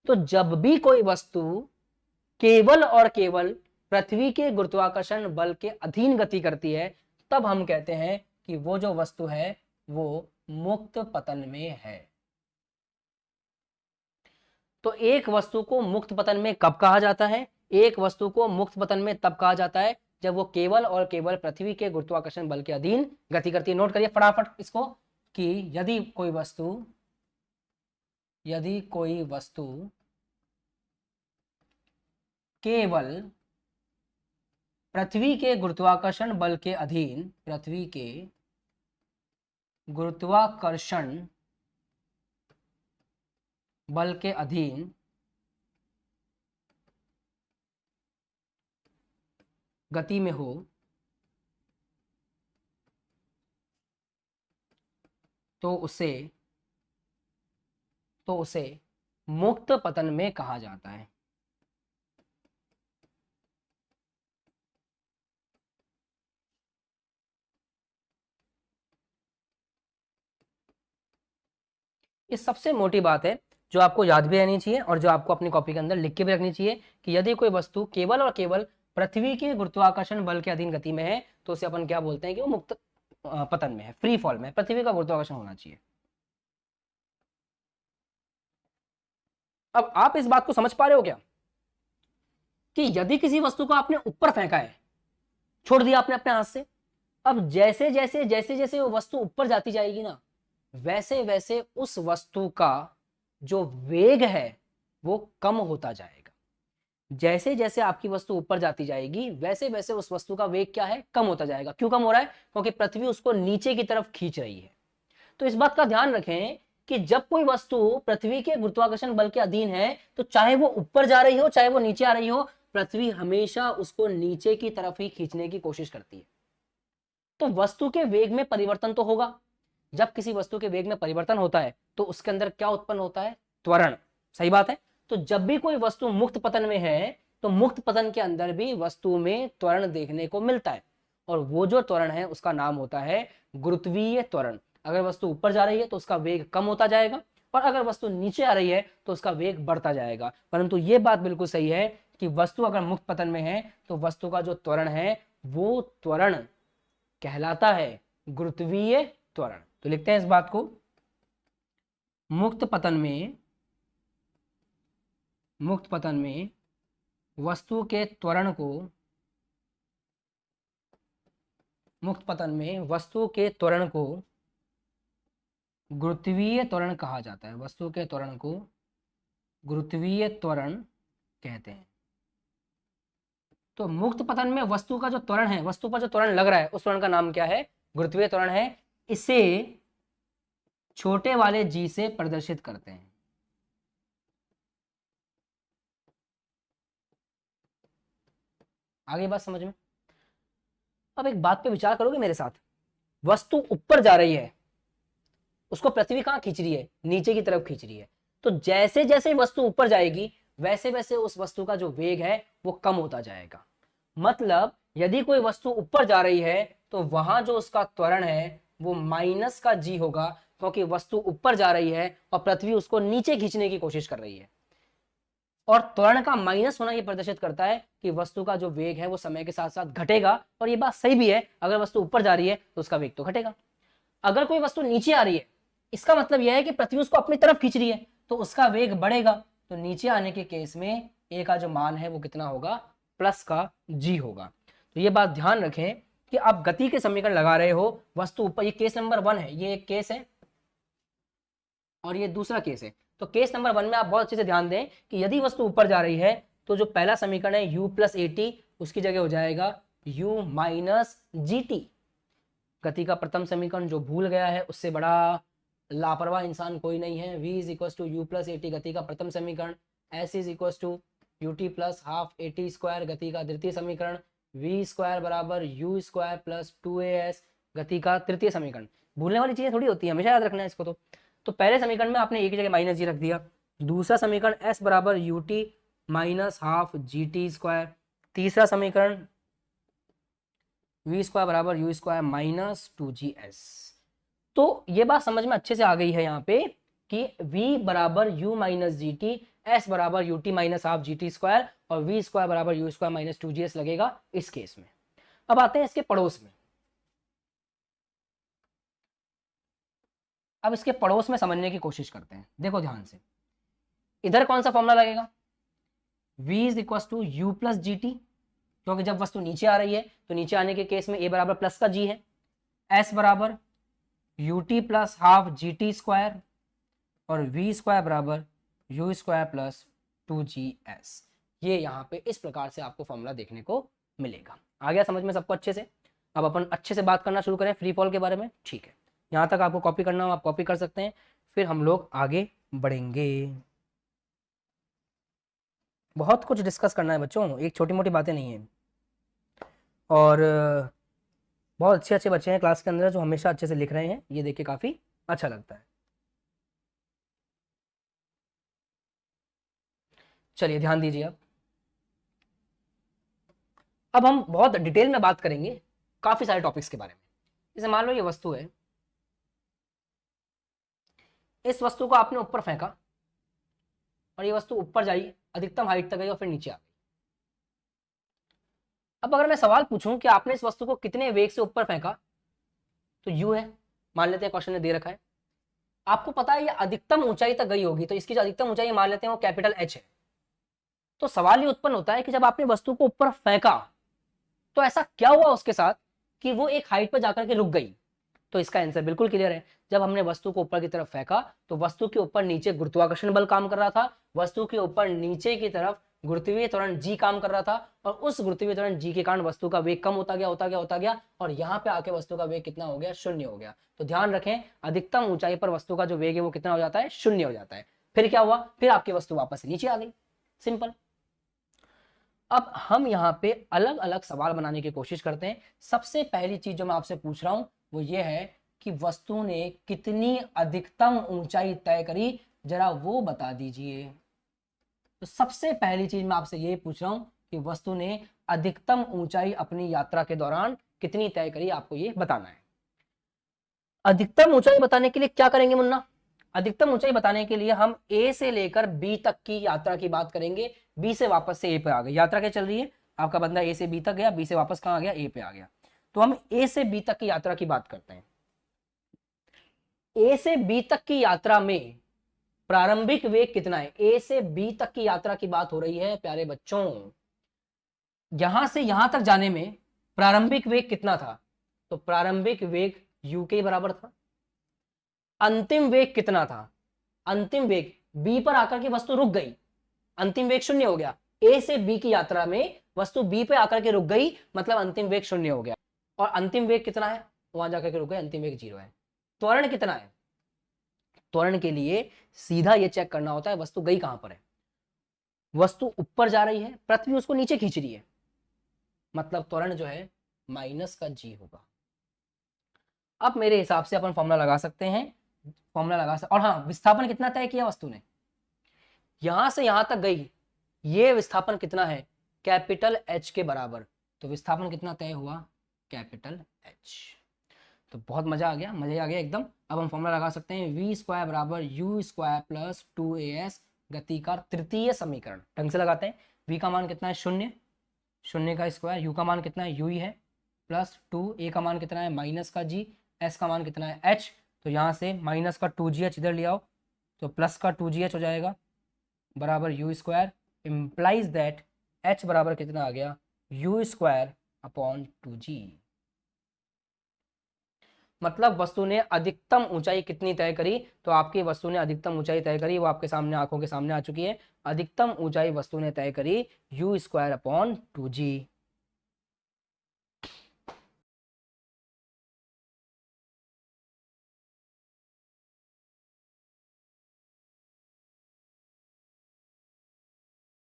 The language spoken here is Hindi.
तो जब भी कोई वस्तु केवल और केवल पृथ्वी के गुरुत्वाकर्षण बल के अधीन गति करती है, तब हम कहते हैं कि वो जो वस्तु है वो मुक्त पतन में है। तो एक वस्तु को मुक्त पतन में कब कहा जाता है? एक वस्तु को मुक्त पतन में तब कहा जाता है जब वो केवल और केवल पृथ्वी के गुरुत्वाकर्षण बल के अधीन गति करती है। नोट करिए फटाफट इसको कि यदि कोई वस्तु केवल पृथ्वी के गुरुत्वाकर्षण बल के अधीन, पृथ्वी के गुरुत्वाकर्षण बल के अधीन गति में हो, तो उसे मुक्त पतन में कहा जाता है। ये सबसे मोटी बात है जो आपको याद भी रहनी चाहिए और जो आपको अपनी कॉपी के अंदर लिख के भी रखनी चाहिए कि यदि कोई वस्तु केवल और केवल पृथ्वी के गुरुत्वाकर्षण बल के अधीन गति में है तो उसे अपन क्या बोलते हैं कि वो मुक्त पतन में है, फ्री फॉल में। पृथ्वी का गुरुत्वाकर्षण होना चाहिए। अब आप इस बात को समझ पा रहे हो क्या कि यदि किसी वस्तु को आपने ऊपर फेंका है, छोड़ दिया आपने अपने हाथ से, अब जैसे जैसे वो वस्तु ऊपर जाती जाएगी ना, वैसे वैसे उस वस्तु का जो वेग है वो कम होता जाएगा। जैसे जैसे आपकी वस्तु ऊपर जाती जाएगी वैसे वैसे उस वस्तु का वेग क्या है, कम होता जाएगा। क्यों कम हो रहा है? क्योंकि पृथ्वी उसको नीचे की तरफ खींच रही है। तो इस बात का ध्यान रखें कि जब कोई वस्तु पृथ्वी के गुरुत्वाकर्षण बल के अधीन है तो चाहे वो ऊपर जा रही हो चाहे वो नीचे आ रही हो, पृथ्वी हमेशा उसको नीचे की तरफ ही खींचने की कोशिश करती है। तो वस्तु के वेग में परिवर्तन तो होगा। जब किसी वस्तु के वेग में परिवर्तन होता है तो उसके अंदर क्या उत्पन्न होता है? त्वरण। सही बात है। तो जब भी कोई वस्तु मुक्त पतन में है तो मुक्त पतन के अंदर भी वस्तु में त्वरण देखने को मिलता है और वो जो त्वरण है उसका नाम होता है गुरुत्वीय त्वरण। अगर वस्तु ऊपर जा रही है तो उसका वेग कम होता जाएगा और अगर वस्तु नीचे आ रही है तो उसका वेग बढ़ता जाएगा। परंतु ये बात बिल्कुल सही है कि वस्तु अगर मुक्त पतन में है तो वस्तु का जो त्वरण है वो त्वरण कहलाता है गुरुत्वीय त्वरण। तो लिखते हैं इस बात को, मुक्त पतन में वस्तु के त्वरण को, मुक्त पतन में वस्तु के त्वरण को गुरुत्वीय त्वरण कहा जाता है। वस्तु के त्वरण को गुरुत्वीय त्वरण कहते हैं। तो मुक्त पतन में वस्तु का जो त्वरण है, वस्तु पर जो त्वरण लग रहा है उस त्वरण का नाम क्या है? गुरुत्वीय त्वरण है। इसे छोटे वाले जी से प्रदर्शित करते हैं। आगे बात समझ में? अब एक बात पे विचार करोगे मेरे साथ, वस्तु ऊपर जा रही है, उसको पृथ्वी कहां खींच रही है? नीचे की तरफ खींच रही है। तो जैसे जैसे वस्तु ऊपर जाएगी वैसे वैसे उस वस्तु का जो वेग है वो कम होता जाएगा। मतलब यदि कोई वस्तु ऊपर जा रही है तो वहां जो उसका त्वरण है वो माइनस का जी होगा, क्योंकि वस्तु ऊपर जा रही है और पृथ्वी उसको नीचे खींचने की कोशिश कर रही है। और त्वरण का माइनस होना यह प्रदर्शित करता है कि वस्तु का जो वेग है वो समय के साथ साथ घटेगा। और ये बात सही भी है, अगर वस्तु ऊपर जा रही है तो उसका वेग तो घटेगा। अगर कोई वस्तु नीचे आ रही है इसका मतलब यह है कि पृथ्वी उसको अपनी तरफ खींच रही है तो उसका वेग बढ़ेगा। तो नीचे आने के केस में ए का जो मान है वो कितना होगा? प्लस का जी होगा। तो ये बात ध्यान रखें कि आप गति के समीकरण लगा रहे हो, वस्तु ऊपर, ये केस नंबर 1 है, ये एक केस है और ये दूसरा केस है। तो केस नंबर 1 में आप बहुत अच्छे से ध्यान दें कि यदि वस्तु ऊपर जा रही है तो जो पहला समीकरण है u प्लस at उसकी जगह हो जाएगा u माइनस gt। गति का प्रथम समीकरण जो भूल गया है उससे बड़ा लापरवाह इंसान कोई नहीं है। v is equal to u plus a t गति का प्रथम समीकरण, s is equal to ut plus half a t square गति का द्वितीय समीकरण, v स्क्वायर बराबर u स्क्वायर प्लस 2as गति का तृतीय समीकरण। भूलने वाली चीजें थोड़ी होती है, हमेशा याद रखना है इसको। तो पहले समीकरण में आपने एक की जगह माइनस जी रख दिया। दूसरा समीकरण s बराबर ut minus half gt square. तीसरा समीकरण v स्क्वायर बराबर u स्क्वायर माइनस 2gs। तो ये बात समझ में अच्छे से आ गई है यहाँ पे कि v बराबर u minus g t, S बराबर u t minus half g t square और वी स्क्वायर बराबर यू स्क्वायर माइनस 2gS लगेगा इस केस में। अब आते हैं इसके पड़ोस में। अब इसके पड़ोस में समझने की कोशिश करते हैं। देखो ध्यान से, इधर कौन सा फॉर्मूला लगेगा, v is equal to u plus g t, क्योंकि जब वस्तु नीचे आ रही है तो नीचे आने के केस में a बराबर प्लस का g है, s बराबर u T plus half g t square और v स्क्वायर बराबर यू स्क्वायर प्लस 2gS। ये यहाँ पे इस प्रकार से आपको फॉर्मूला देखने को मिलेगा। आ गया समझ में सबको अच्छे से? अब अपन अच्छे से बात करना शुरू करें फ्री फॉल के बारे में। ठीक है, यहाँ तक आपको कॉपी करना हो आप कॉपी कर सकते हैं, फिर हम लोग आगे बढ़ेंगे। बहुत कुछ डिस्कस करना है बच्चों, एक छोटी मोटी बातें नहीं है। और बहुत अच्छे अच्छे बच्चे हैं क्लास के अंदर जो हमेशा अच्छे से लिख रहे हैं, ये देख के काफ़ी अच्छा लगता है। चलिए ध्यान दीजिए। अब हम बहुत डिटेल में बात करेंगे काफ़ी सारे टॉपिक्स के बारे में। जैसे मान लो ये वस्तु है, इस वस्तु को आपने ऊपर फेंका और ये वस्तु ऊपर जाई, अधिकतम हाइट तक गई और फिर नीचे आ गई। अब अगर मैं सवाल पूछूं कि आपने इस वस्तु को कितने वेग से ऊपर फेंका, तो यू है, मान लेते हैं क्वेश्चन ने दे रखा है। आपको पता है ये अधिकतम ऊंचाई तक गई होगी, तो इसकी जो अधिकतम ऊंचाई मान लेते हैं वो कैपिटल एच है। तो सवाल ये उत्पन्न होता है कि जब आपने वस्तु को ऊपर फेंका तो ऐसा क्या हुआ उसके साथ कि वो एक हाइट पर जाकर के रुक गई। तो इसका आंसर बिल्कुल क्लियर है, जब हमने वस्तु को ऊपर की तरफ फेंका तो वस्तु के ऊपर नीचे गुरुत्वाकर्षण बल काम कर रहा था, वस्तु के ऊपर नीचे की तरफ गुरुत्वीय त्वरण जी काम कर रहा था और उस गुरुत्वीय त्वरण जी के कारण वस्तु का वेग कम होता गया और यहाँ पे आके वस्तु का वेग कितना हो गया, शून्य हो गया। तो ध्यान रखें, अधिकतम ऊंचाई पर वस्तु का जो वेग है वो कितना हो जाता है, शून्य हो जाता है। फिर क्या हुआ, फिर आपकी वस्तु वापस से नीचे आ गई, सिंपल। अब हम यहाँ पे अलग अलग सवाल बनाने की कोशिश करते हैं। सबसे पहली चीज जो मैं आपसे पूछ रहा हूं वो ये है कि वस्तु ने कितनी अधिकतम ऊंचाई तय करी, जरा वो बता दीजिए। तो सबसे पहली चीज मैं आपसे ये पूछ रहा हूं कि वस्तु ने अधिकतम ऊंचाई अपनी यात्रा के दौरान कितनी तय करी, आपको ये बताना है। अधिकतम ऊंचाई बताने के लिए क्या करेंगे मुन्ना, अधिकतम ऊंचाई बताने के लिए हम ए से लेकर बी तक की यात्रा की बात करेंगे। बी से वापस से ए पे आ गए, यात्रा क्या चल रही है, आपका बंदा ए से बी तक गया, बी से वापस कहां आ गया, ए पे आ गया। तो हम ए से बी तक की यात्रा की बात करते हैं। ए से बी तक की यात्रा में प्रारंभिक वेग कितना है, ए से बी तक की यात्रा की बात हो रही है प्यारे बच्चों। यहां से यहां तक जाने में प्रारंभिक वेग कितना था, तो प्रारंभिक वेग यू के बराबर था। अंतिम वेग कितना था, अंतिम वेग बी पर आकर के वस्तु रुक गई, अंतिम वेग शून्य हो गया। ए से बी की यात्रा में वस्तु बी पे आकर के रुक गई, मतलब अंतिम वेग शून्य हो गया। और अंतिम वेग कितना है, वहां जाकर के रुक गए, अंतिम वेग 0 है। त्वरण कितना है, त्वरण के लिए सीधा ये चेक करना होता है वस्तु गई कहां पर है। वस्तु ऊपर जा रही है, पृथ्वी उसको नीचे खींच रही है, मतलब त्वरण जो है माइनस का जी होगा। अब मेरे हिसाब से अपन फॉर्मूला लगा सकते हैं, फॉर्मूला लगा सकते। और हाँ, विस्थापन कितना तय किया वस्तु ने, यहां से यहां तक गई, ये विस्थापन कितना है, कैपिटल एच के बराबर। तो विस्थापन कितना तय हुआ, कैपिटल एच। तो बहुत मजा आ गया, मजा आ गया एकदम। अब हम फॉर्मूला लगा सकते हैं, वी स्क्वायर बराबर यू स्क्वायर प्लस 2as गति का तृतीय समीकरण। ढंग से लगाते हैं, v का मान कितना है, शून्य, शून्य का स्क्वायर, u का मान कितना है, u ही है, प्लस 2, a का मान कितना है, माइनस का g, s का मान कितना है, h। तो यहाँ से माइनस का 2gh इधर ले आओ, तो प्लस का 2gh हो जाएगा बराबर u square, implies that h बराबर कितना आ गया, यू स्क्वायर अपॉन 2g। मतलब वस्तु ने अधिकतम ऊंचाई कितनी तय करी, तो आपकी वस्तु ने अधिकतम ऊंचाई तय करी, वो आपके सामने आंखों के सामने आ चुकी है। अधिकतम ऊंचाई वस्तु ने तय करी यू स्क्वायर अपॉन 2g।